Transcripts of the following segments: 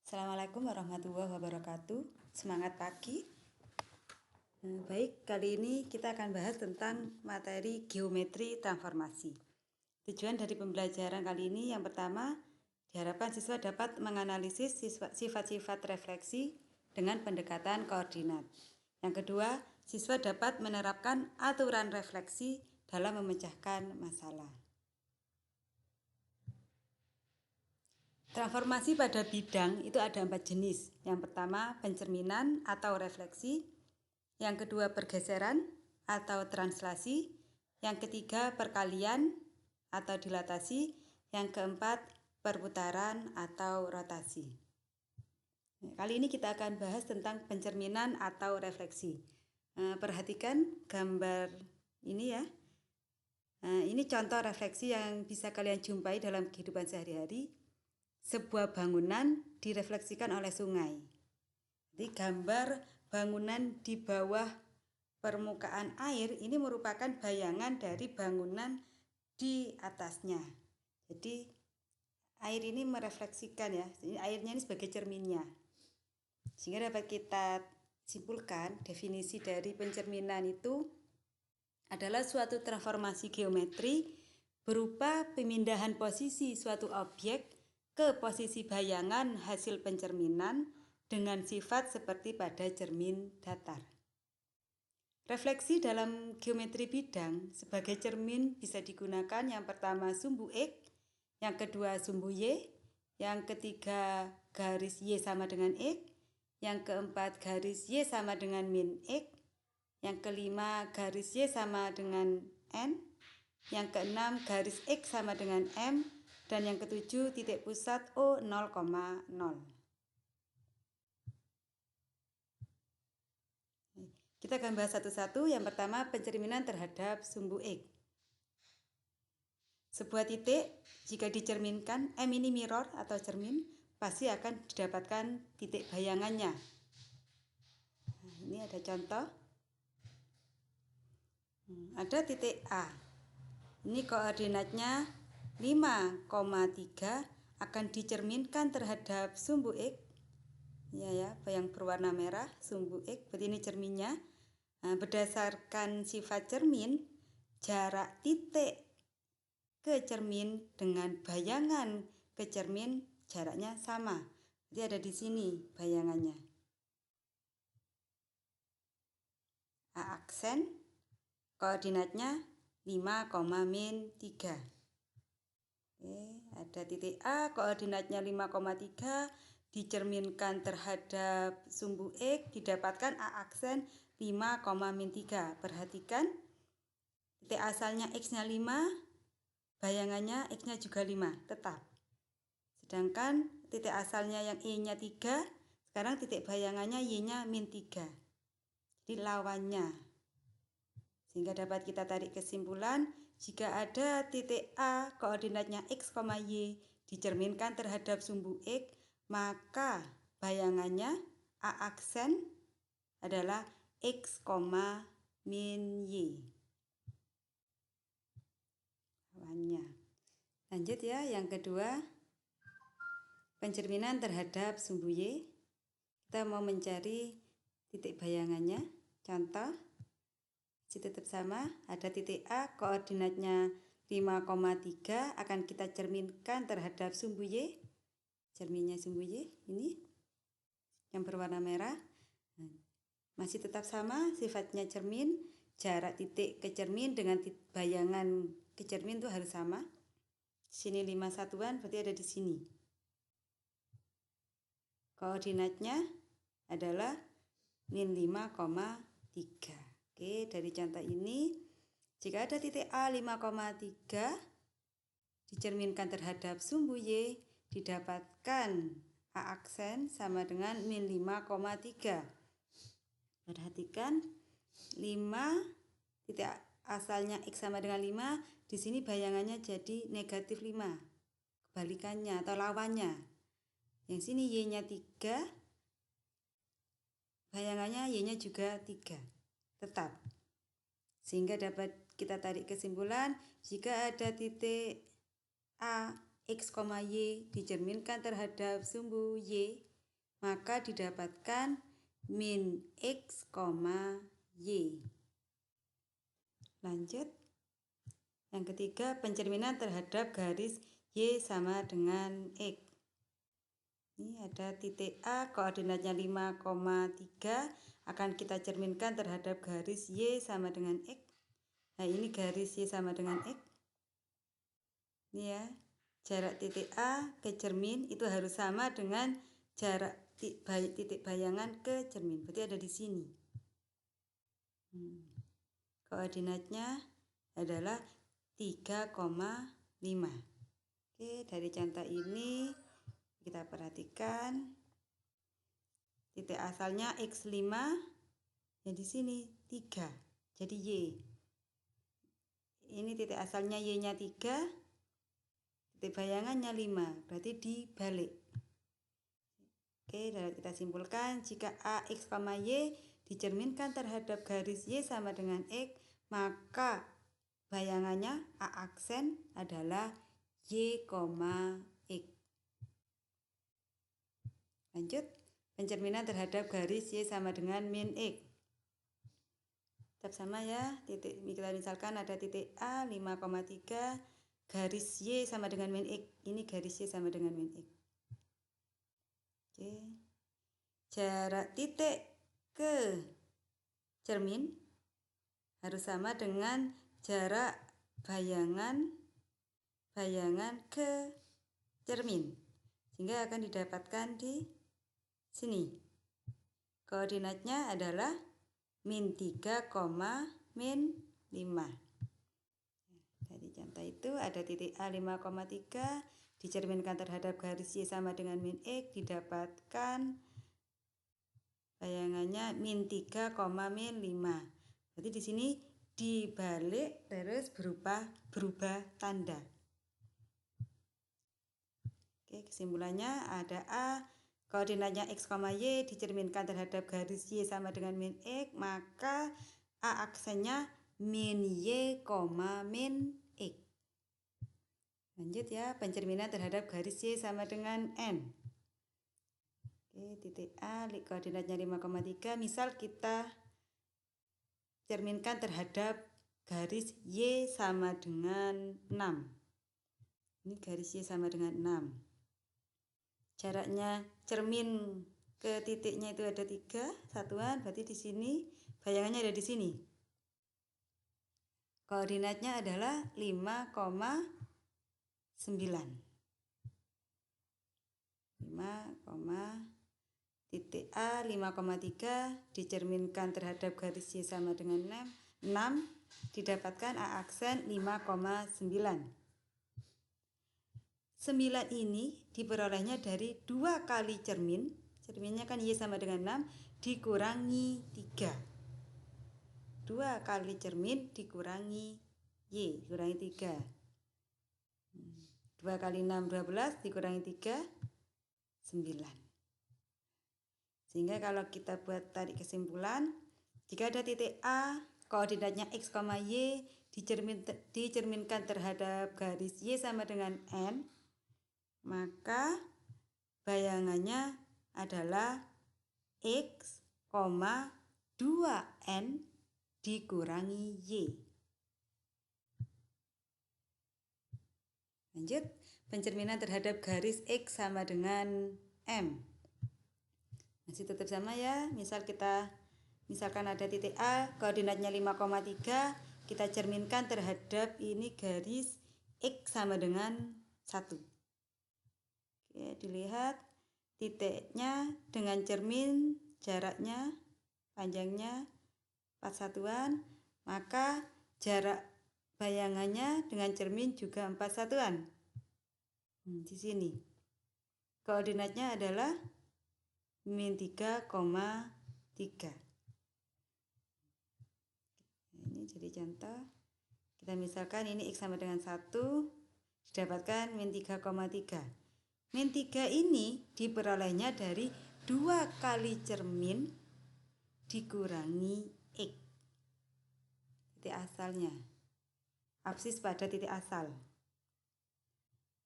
Assalamualaikum warahmatullahi wabarakatuh. Semangat pagi. Baik, kali ini kita akan bahas tentang materi geometri transformasi. Tujuan dari pembelajaran kali ini yang pertama, diharapkan siswa dapat menganalisis sifat-sifat refleksi dengan pendekatan koordinat. Yang kedua, siswa dapat menerapkan aturan refleksi dalam memecahkan masalah. Transformasi pada bidang itu ada 4 jenis. Yang pertama, pencerminan atau refleksi. Yang kedua, pergeseran atau translasi. Yang ketiga, perkalian atau dilatasi. Yang keempat, perputaran atau rotasi. Kali ini kita akan bahas tentang pencerminan atau refleksi. Perhatikan gambar ini ya. Ini contoh refleksi yang bisa kalian jumpai dalam kehidupan sehari-hari. Sebuah bangunan direfleksikan oleh sungai. Jadi gambar bangunan di bawah permukaan air ini merupakan bayangan dari bangunan di atasnya. Jadi air ini merefleksikan ya. Jadi airnya ini sebagai cerminnya. Sehingga dapat kita simpulkan definisi dari pencerminan itu adalah suatu transformasi geometri berupa pemindahan posisi suatu objek ke posisi bayangan hasil pencerminan dengan sifat seperti pada cermin datar. Refleksi dalam geometri bidang sebagai cermin bisa digunakan yang pertama sumbu X, yang kedua sumbu Y, yang ketiga garis Y sama dengan X, yang keempat garis Y sama dengan min X, yang kelima garis Y sama dengan N, yang keenam garis X sama dengan M, dan yang ketujuh titik pusat O 0,0. Kita akan bahas satu-satu. Yang pertama, pencerminan terhadap sumbu X. Sebuah titik jika dicerminkan, M ini mirror atau cermin, pasti akan didapatkan titik bayangannya. Ini ada contoh. Ada titik A. Ini koordinatnya 5,3 akan dicerminkan terhadap sumbu X. Ya, yang berwarna merah, sumbu X. Berarti ini cerminnya. Berdasarkan sifat cermin, jarak titik ke cermin dengan bayangan ke cermin jaraknya sama. Jadi ada di sini bayangannya. A aksen koordinatnya 5,-3. Ada titik A koordinatnya 5,3 dicerminkan terhadap sumbu X, didapatkan A aksen 5,-3. Perhatikan titik asalnya X-nya 5, bayangannya X-nya juga 5, tetap. Sedangkan titik asalnya yang Y-nya 3, sekarang titik bayangannya Y-nya -3. Jadi lawannya. Sehingga dapat kita tarik kesimpulan, jika ada titik A koordinatnya X, Y dicerminkan terhadap sumbu X, maka bayangannya A aksen adalah X, min Y. Lawannya. Lanjut ya, yang kedua, pencerminan terhadap sumbu Y. Kita mau mencari titik bayangannya. Contoh, tetap sama, ada titik A koordinatnya 5,3 akan kita cerminkan terhadap sumbu Y. Cerminnya sumbu Y ini yang berwarna merah. Masih tetap sama sifatnya cermin, jarak titik ke cermin dengan bayangan ke cermin itu harus sama. Sini 5 satuan berarti ada di sini. Koordinatnya adalah -5,3. Oke, dari contoh ini, jika ada titik A 5,3 dicerminkan terhadap sumbu Y, didapatkan A aksen sama dengan -5,3. Perhatikan 5, titik asalnya X sama dengan 5, di sini bayangannya jadi -5. Kebalikannya atau lawannya. Yang sini Y-nya 3, bayangannya Y-nya juga 3. Tetap. Sehingga dapat kita tarik kesimpulan, jika ada titik A, X, Y dicerminkan terhadap sumbu Y, maka didapatkan min X, Y. Lanjut. Yang ketiga, pencerminan terhadap garis Y sama dengan X. Ini ada titik A, koordinatnya 5,3, akan kita cerminkan terhadap garis Y sama dengan X. Nah, ini garis Y sama dengan X. Ini ya, jarak titik A ke cermin itu harus sama dengan jarak titik bayangan ke cermin. Berarti ada di sini. Koordinatnya adalah 3,5. Oke, dari contoh ini kita perhatikan titik asalnya X5, ya di sini 3, jadi Y. Ini titik asalnya Y-nya 3, titik bayangannya 5, berarti dibalik. Oke, dapat kita simpulkan jika AX, Y dicerminkan terhadap garis Y sama dengan X, maka bayangannya A aksen adalah Y, X. Lanjut, pencerminan terhadap garis Y sama dengan min X. Tetap sama ya, titik kita misalkan ada titik A 5,3, garis Y sama dengan min X. Ini garis Y sama dengan min X. Oke. Jarak titik ke cermin harus sama dengan jarak bayangan ke cermin, sehingga akan didapatkan di sini. Koordinatnya adalah min 3, min 5. Dari contoh itu ada titik A 5,3 dicerminkan terhadap garis Y sama dengan min X, didapatkan bayangannya min 3, min 5. Berarti di sini dibalik terus berubah tanda. Oke, kesimpulannya ada A, koordinatnya X, Y dicerminkan terhadap garis Y sama dengan min X, maka A aksennya min Y, min X. Lanjut ya, pencerminan terhadap garis Y sama dengan N. Oke, titik A, koordinatnya 5,3, misal kita cerminkan terhadap garis Y sama dengan 6. Ini garis Y sama dengan 6. Jaraknya cermin ke titiknya itu ada 3 satuan, berarti di sini bayangannya ada di sini. Koordinatnya adalah 5,9. Titik A 5,3 dicerminkan terhadap garis Y sama dengan 6, didapatkan A aksen 5,9. 9 ini diperolehnya dari 2 kali cermin. Cerminnya kan Y sama dengan 6 dikurangi 3. 2 kali cermin dikurangi Y, dikurangi 3. 2 kali 6, 12, dikurangi 3, 9. Sehingga kalau kita buat tarik kesimpulan, jika ada titik A, koordinatnya X, Y dicerminkan terhadap garis Y sama dengan N, maka bayangannya adalah X, 2N dikurangi Y. Lanjut, pencerminan terhadap garis X sama dengan M. Masih tetap sama ya, misalkan ada titik A, koordinatnya 5,3, kita cerminkan terhadap ini garis X sama dengan 1. Oke, dilihat titiknya dengan cermin jaraknya, panjangnya 4 satuan, maka jarak bayangannya dengan cermin juga 4 satuan. Di sini koordinatnya adalah min 3,3. Ini jadi contoh. Kita misalkan ini X sama dengan 1, didapatkan min 3,3. Min 3 ini diperolehnya dari 2 kali cermin dikurangi X. Titik asalnya. Absis pada titik asal.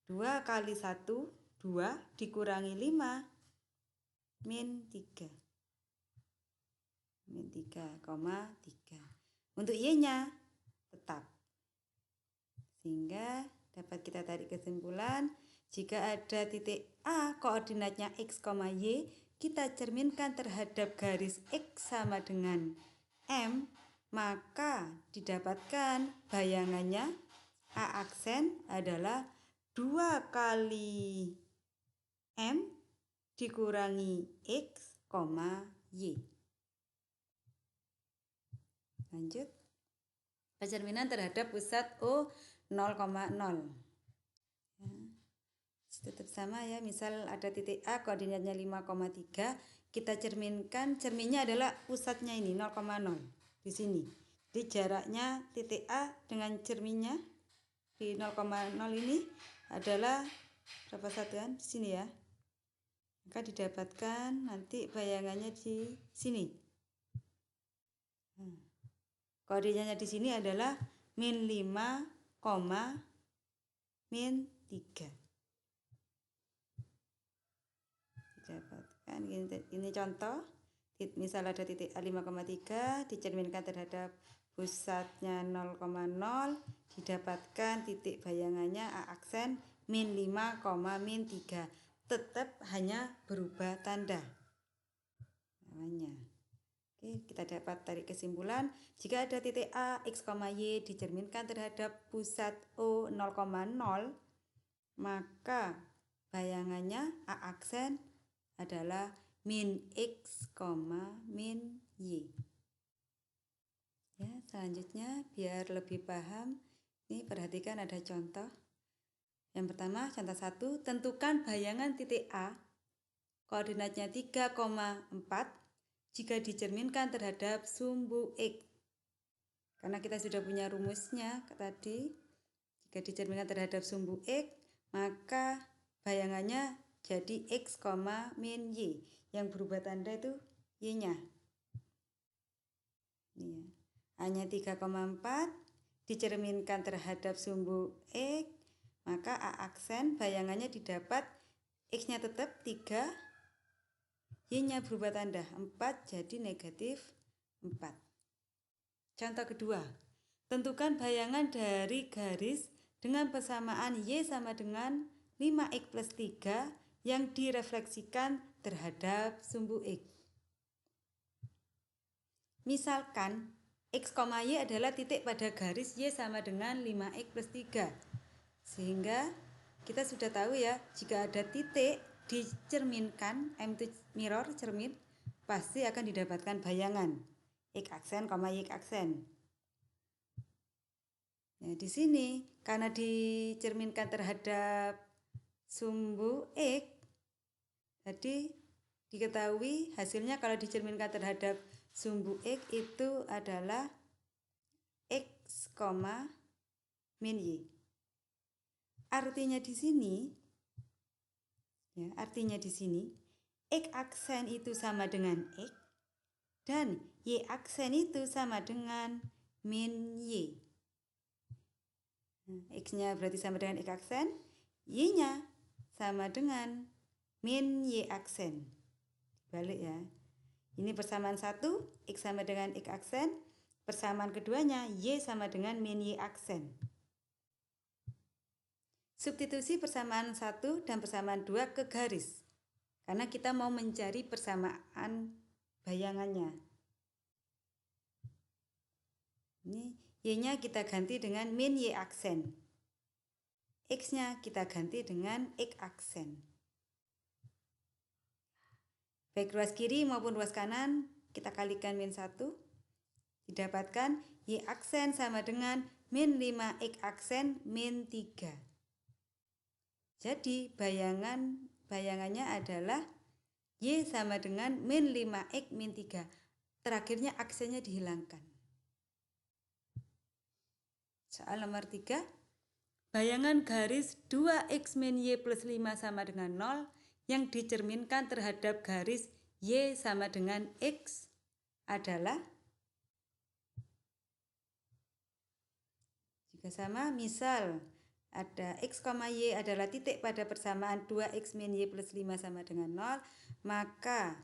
2 kali 1, 2 dikurangi 5. min 3. Min 3,3. Untuk Y-nya tetap. Sehingga dapat kita tarik kesimpulan, jika ada titik A koordinatnya X, Y, kita cerminkan terhadap garis X sama dengan M, maka didapatkan bayangannya A aksen adalah 2 kali M dikurangi X, Y. Lanjut. Pencerminan terhadap pusat O 0,0. Tetap sama ya, misal ada titik A koordinatnya 5,3, kita cerminkan, cerminnya adalah pusatnya ini 0,0 di sini. Jadi jaraknya titik A dengan cerminnya di 0,0 ini adalah berapa satuan di sini ya. Maka didapatkan nanti bayangannya di sini. Koordinatnya di sini adalah min 5, min 3. Didapatkan ini contoh. Misal ada titik A 5,3 dicerminkan terhadap pusatnya 0,0, didapatkan titik bayangannya A aksen min 5, min 3. Tetap hanya berubah tanda namanya. Oke, kita dapat tarik kesimpulan, jika ada titik A, X, Y dicerminkan terhadap pusat O 0,0, maka bayangannya A aksen adalah min X, min Y. Ya, selanjutnya biar lebih paham, ini perhatikan ada contoh. Yang pertama, contoh 1, tentukan bayangan titik A, koordinatnya 3,4 jika dicerminkan terhadap sumbu X. Karena kita sudah punya rumusnya tadi, jika dicerminkan terhadap sumbu X, maka bayangannya jadi X, min Y. Yang berubah tanda itu Y-nya. Ini ya. A-nya 3,4 dicerminkan terhadap sumbu X, maka A aksen bayangannya didapat X-nya tetap 3, Y-nya berubah tanda 4 jadi negatif 4. Contoh kedua, tentukan bayangan dari garis dengan persamaan Y sama dengan 5X plus 3 yang direfleksikan terhadap sumbu X. Misalkan X, Y adalah titik pada garis Y sama dengan 5X plus 3. Sehingga kita sudah tahu ya, jika ada titik dicerminkan, M itu mirror, cermin, pasti akan didapatkan bayangan X aksen, Y aksen. Nah, di sini karena dicerminkan terhadap sumbu X, jadi diketahui hasilnya kalau dicerminkan terhadap sumbu X itu adalah X, min Y. Artinya di sini, ya, artinya di sini X aksen itu sama dengan X dan Y aksen itu sama dengan min Y. Nah, X-nya berarti sama dengan X aksen, Y-nya sama dengan min Y aksen. Balik ya. Ini persamaan 1, X sama dengan X aksen. Persamaan keduanya, Y sama dengan min Y aksen. Substitusi persamaan 1 dan persamaan 2 ke garis. Karena kita mau mencari persamaan bayangannya. Ini Y-nya kita ganti dengan min Y aksen. X-nya kita ganti dengan X aksen. Baik ruas kiri maupun ruas kanan kita kalikan min 1. Didapatkan Y aksen sama dengan min 5X aksen min 3. Jadi bayangannya adalah Y sama dengan min 5X min 3. Terakhirnya aksennya dihilangkan. Soal nomor 3. Bayangan garis 2X min Y plus 5 sama dengan 0 yang dicerminkan terhadap garis Y sama dengan X adalah, jika sama, misal ada X, Y adalah titik pada persamaan 2X min Y plus 5 sama dengan 0, maka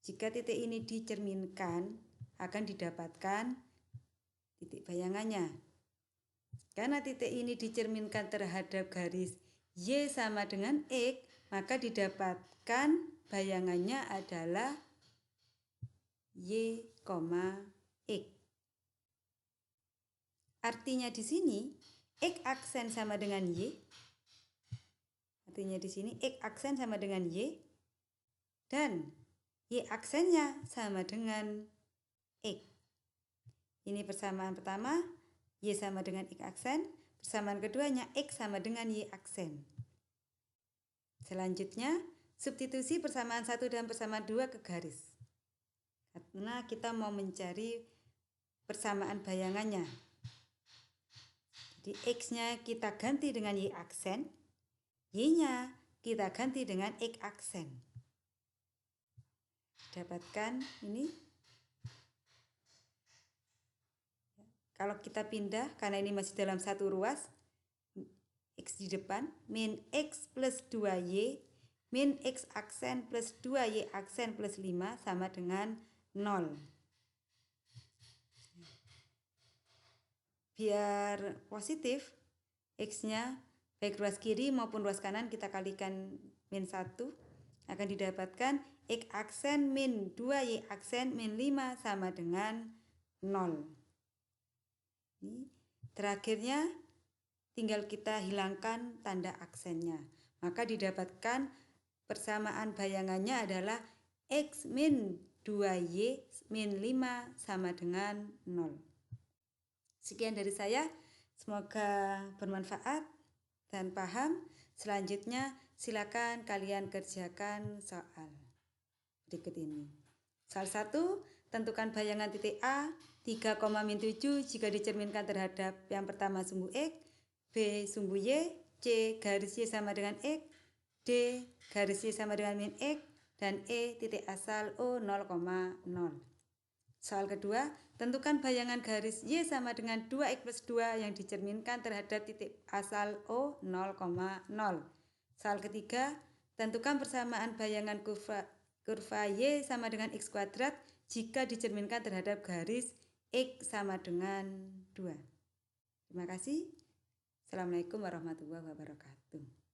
jika titik ini dicerminkan akan didapatkan titik bayangannya. Karena titik ini dicerminkan terhadap garis Y sama dengan X, maka didapatkan bayangannya adalah Y, X. Artinya di sini X aksen sama dengan Y. Artinya di sini X aksen sama dengan Y dan Y aksennya sama dengan X. Ini persamaan pertama, Y sama dengan X aksen. Persamaan keduanya X sama dengan Y aksen. Selanjutnya, substitusi persamaan 1 dan persamaan 2 ke garis. Karena kita mau mencari persamaan bayangannya. Jadi X-nya kita ganti dengan Y aksen, Y-nya kita ganti dengan X aksen. Dapatkan ini. Kalau kita pindah, karena ini masih dalam satu ruas, X di depan, min X plus 2Y, min X aksen plus 2Y aksen plus 5 sama dengan 0. Biar positif, X-nya baik ruas kiri maupun ruas kanan kita kalikan min 1, akan didapatkan X aksen min 2Y aksen min 5 sama dengan 0. Ini terakhirnya tinggal kita hilangkan tanda aksennya. Maka didapatkan persamaan bayangannya adalah X min 2Y min 5 sama dengan 0. Sekian dari saya, semoga bermanfaat dan paham. Selanjutnya silakan kalian kerjakan soal berikut ini. Soal 1, tentukan bayangan titik A 3,-7 jika dicerminkan terhadap yang pertama sumbu X, B sumbu Y, C garis Y sama dengan X, D garis Y sama dengan min X, dan E titik asal O 0,0. Soal kedua, tentukan bayangan garis Y sama dengan 2X plus 2 yang dicerminkan terhadap titik asal O 0,0. Soal ketiga, tentukan persamaan bayangan kurva Y sama dengan X kuadrat jika dicerminkan terhadap garis X sama dengan 2. Terima kasih. Assalamualaikum warahmatullahi wabarakatuh.